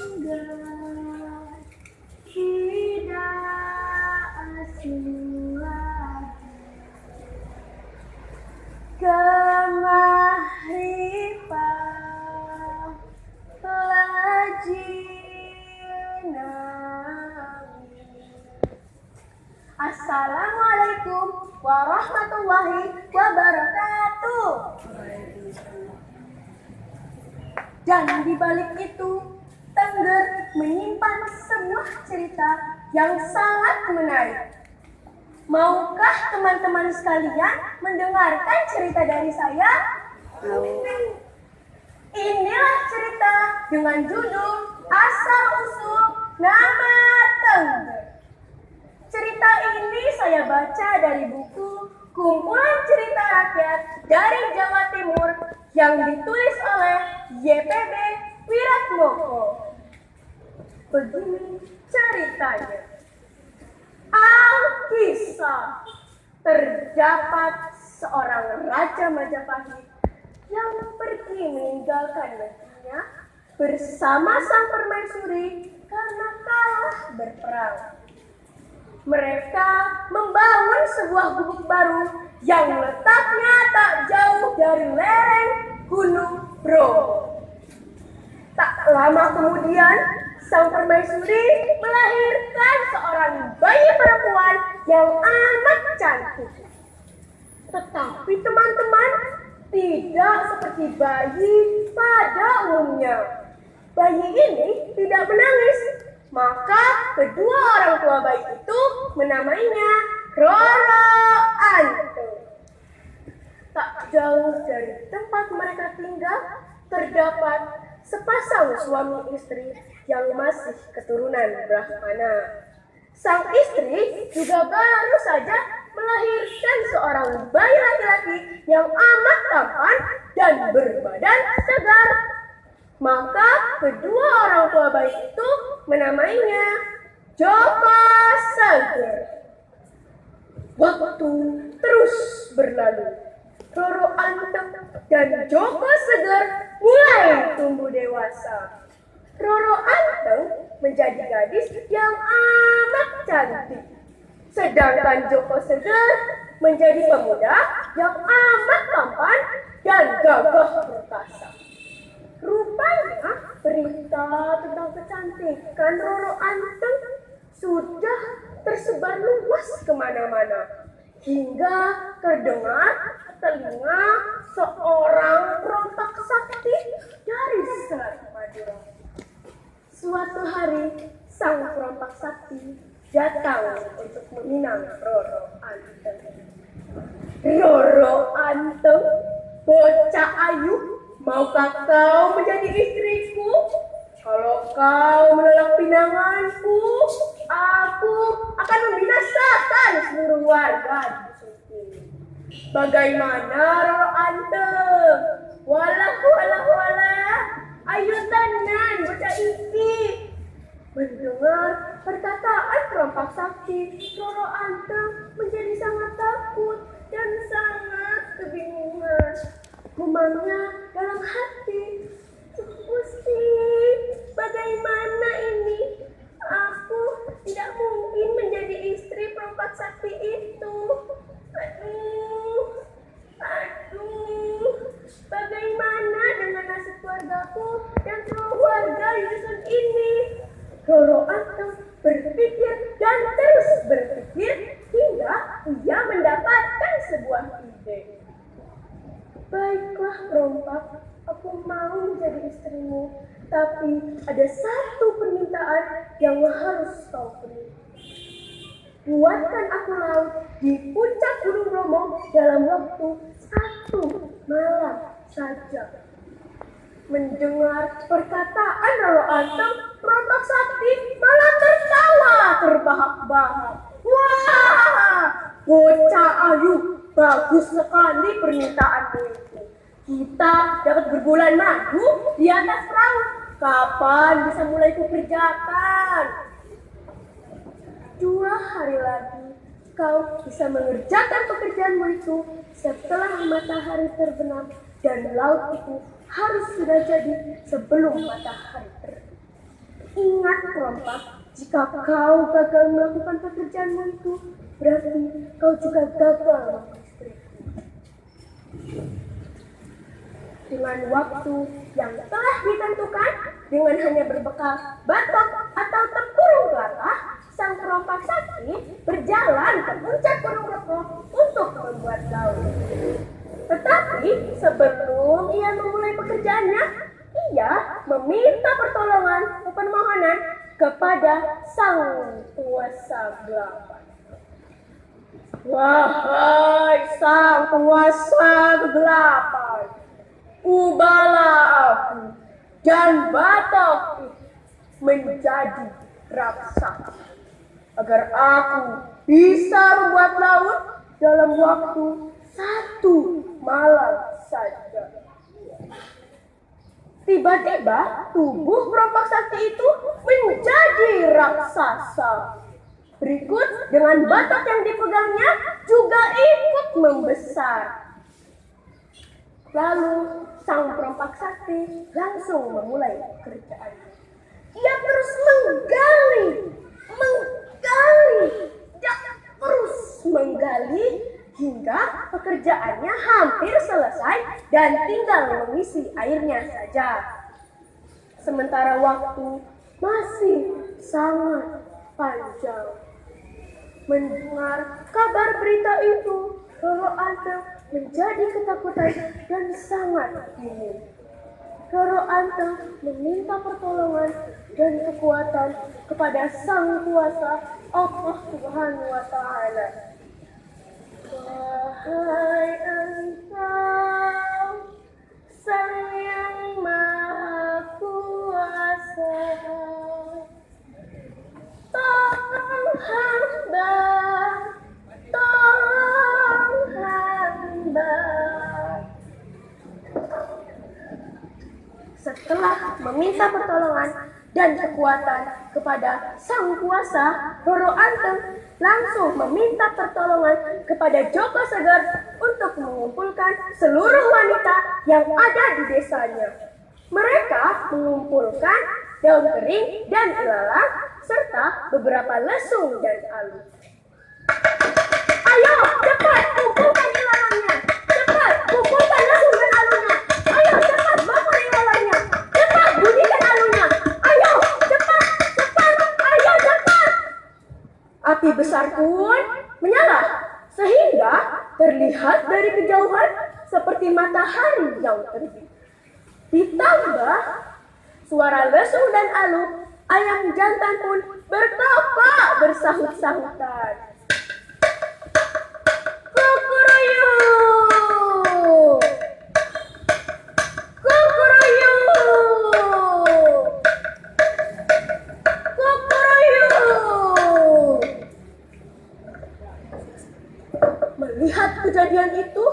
tenggelam, tidak asing lagi. Kemahrifan lajinawi. Assalamualaikum warahmatullahi wabarakatuh. Dan di balik itu, Tengger menyimpan sebuah cerita yang sangat menarik. Maukah teman-teman sekalian mendengarkan cerita dari saya? Inilah cerita dengan judul Asal-usul Nama Tengger. Cerita ini saya baca dari buku Kumpulan Cerita Rakyat dari Jawa Timur yang ditulis oleh YPB Wiratmoko. Begini ceritanya. Alkisah, terdapat seorang raja Majapahit yang pergi meninggalkan negerinya bersama sang permaisuri karena kalah berperang. Mereka membangun sebuah gubuk baru yang letaknya tak jauh dari lereng Gunung Bromo. Tak lama kemudian, sang permaisuri melahirkan seorang bayi perempuan yang amat cantik. Tetapi teman-teman, tidak seperti bayi pada umumnya. Bayi ini tidak menangis, maka kedua orang tua bayi itu menamainya Roro Antung. Tak jauh dari tempat mereka tinggal, terdapat sepasang suami istri yang masih keturunan Brahmana. Sang istri juga baru saja melahirkan seorang bayi laki-laki yang amat tampan dan berbadan segar. Maka kedua orang tua bayi itu menamainya Joko Seger. Waktu terus berlalu. Roro Antung dan Joko Seger mulai tumbuh dewasa. Roro Antung menjadi gadis yang amat cantik. Sedangkan Joko Seger menjadi pemuda yang amat tampan dan gagah perkasa. Rupanya berita tentang kecantikan Roro Antung sudah tersebar luas kemana-mana, hingga terdengar telinga seorang perompak sakti dari Selat Madura. Suatu hari, sang perompak sakti datang untuk meminang Roro Antung. Roro Antung, bocah ayu, maukah kau menjadi istriku? Kalau kau menolak pinanganku, aku akan membinasakan seluruh warga di dusun ini. Bagaimana Roro Antung? Walah. Ayo tenan bocah iki. Mendengar perkataan perompak sakti, Roro Antung menjadi sangat takut dan sangat kebingungan. Gumamnya dalam hati, Gusti, bagaimana ini? Aku tidak mungkin menjadi istri perompak sakti itu. Aduh, bagaimana dengan nasib keluargaku dan seluruh warga di dusun ini? Roro Antung berpikir dan terus berpikir hingga ia mendapatkan sebuah ide. Baiklah perompak, aku mau menjadi istrimu, tapi ada satu permintaan yang harus kau penuhi. Buatkan aku laut di puncak Gunung Bromo dalam waktu 1 malam saja. Mendengar perkataan Roro Antung, perompak sakti malah tertawa terbahak-bahak. Wah, bocah ayu, bagus sekali permintaanmu itu. Kita dapat berbulan madu di atas perahu. Kapan bisa mulai kukerjakan? 2 hari lagi kau bisa mengerjakan pekerjaanmu itu setelah matahari terbenam, dan laut itu harus sudah jadi sebelum matahari terbit. perompak, jika kau gagal melakukan pekerjaanmu itu, berarti kau juga gagal mengistriku. Dengan waktu yang telah ditentukan, dengan hanya berbekal batok atau tempurung kelapa, sang perompak sakti berjalan ke puncak gunung Roko untuk membuat laut. Tetapi sebelum ia memulai pekerjaannya, ia meminta permohonan kepada sang penguasa kegelapan. Wahai sang penguasa kegelapan, ubahlah aku dan batok menjadi raksasa, agar aku bisa membuat laut dalam waktu 1 malam saja. Tiba-tiba tubuh perompak sakti itu menjadi raksasa. Berikut dengan batok yang dipegangnya juga ikut membesar. Lalu sang perompak sakti langsung memulai pekerjaannya. Ia terus menggali, dan terus menggali hingga pekerjaannya hampir selesai dan tinggal mengisi airnya saja. Sementara waktu masih sangat panjang. Mendengar kabar berita itu, Roro Anteng menjadi ketakutan dan sangat bingung. Roro Anteng meminta pertolongan dan kekuatan kepada Sang Kuasa Allah Subhanahu wa Ta'ala. Wahai Engkau, Sang Yang Maha Kuasa, tolong hamba. Setelah meminta pertolongan dan kekuatan kepada Sang Kuasa, Roro Anteng langsung meminta pertolongan kepada Joko Seger untuk mengumpulkan seluruh wanita yang ada di desanya. Mereka mengumpulkan daun kering dan ilalang serta beberapa lesung dan alu. Ayo, cepat kumpulkan ilalangnya. Cepat kumpulkan lesung dan alunya. Ayo, cepat bakar ilalangnya. Cepat bunyikan alunya. Ayo, cepat. Ayo, cepat. Api besar pun menyala sehingga terlihat dari kejauhan seperti matahari yang terbit. Ditambah suara lesung dan alu, ayam jantan pun bertapak bersahut-sahutan. Kukuruyu! Kukuruyu! Kukuruyu! Melihat kejadian itu,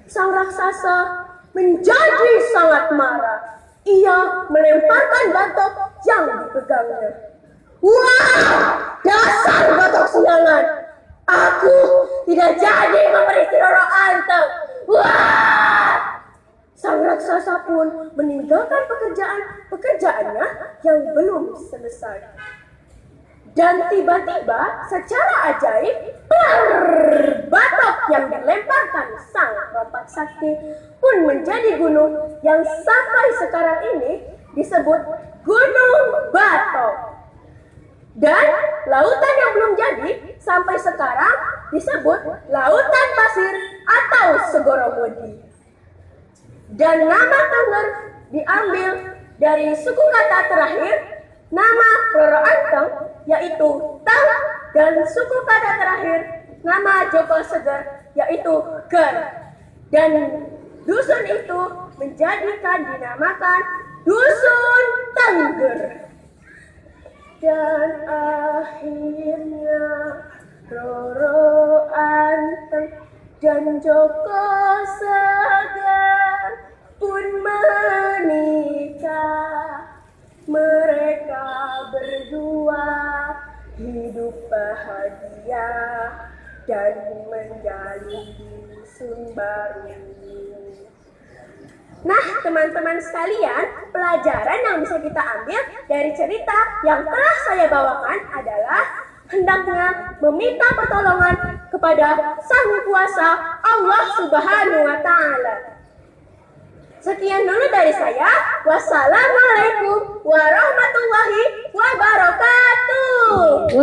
sang raksasa menjadi sangat marah. Ia melemparkan batok yang dipegangnya. Wah, dasar batok siangan! Aku tidak jadi memerintah Roro Anteng. Wah! Sang raksasa pun meninggalkan pekerjaannya yang belum selesai. Dan tiba-tiba secara ajaib, batok yang dilemparkan sang perompak sakti pun menjadi gunung yang sampai sekarang ini disebut Gunung Batok. Dan lautan yang belum jadi sampai sekarang disebut Lautan Pasir atau Segoro Mudi. Dan nama Tengger diambil dari suku kata terakhir nama Roro Anteng, yaitu Teng, dan suku kata terakhir nama Joko Seger, yaitu Ger. Dan dusun itu dinamakan Dusun Tengger. Dan akhirnya Roro Anteng dan Joko Seger pun menikah. Mereka berdua hidup bahagia dan menjalin dusun baru. Nah, teman-teman sekalian, pelajaran yang bisa kita ambil dari cerita yang telah saya bawakan adalah hendaknya meminta pertolongan kepada Sang Kuasa Allah Subhanahu wa Ta'ala. Sekian dulu dari saya. Wassalamualaikum warahmatullahi wabarakatuh.